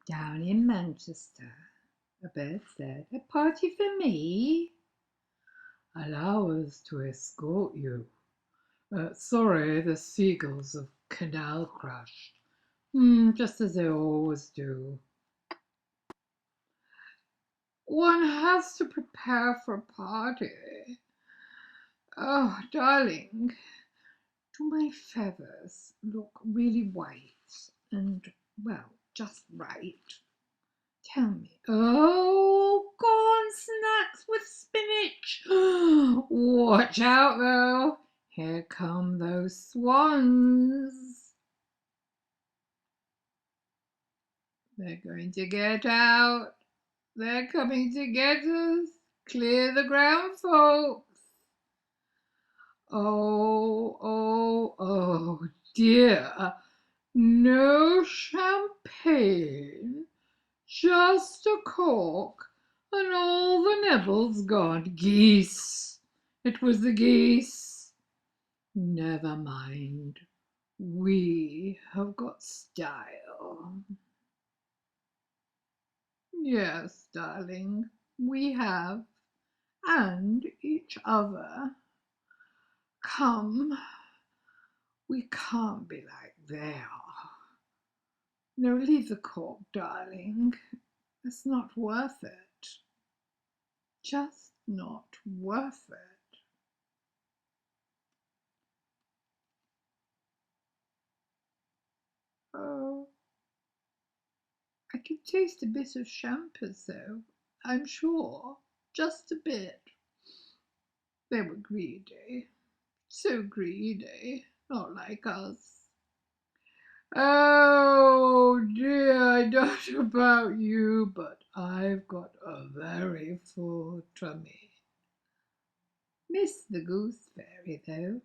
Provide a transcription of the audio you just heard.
Down in Manchester, a bird said, "A party for me?" "Allow us to escort you." Sorry, the seagulls have canal crashed. Just as they always do. One has to prepare for a party. Oh, darling, do my feathers look really white and, well, just right? Tell me. Oh, corn snacks with spinach. Watch out, though. Here come those swans. They're going to get out. They're coming to get us. Clear the ground, folks. Oh, dear. No champagne. Just a cork, and all the nibbles gone. Geese. It was the geese. Never mind. We have got style. Yes, darling, we have, and each other. Come, we can't be like they are. No, leave the cork, darling. It's not worth it. Just not worth it. Oh, I can taste a bit of champers, though, I'm sure. Just a bit. They were greedy. So greedy. Not like us. Oh dear, I don't know about you, but I've got a very full tummy. Miss the Goose Fairy, though.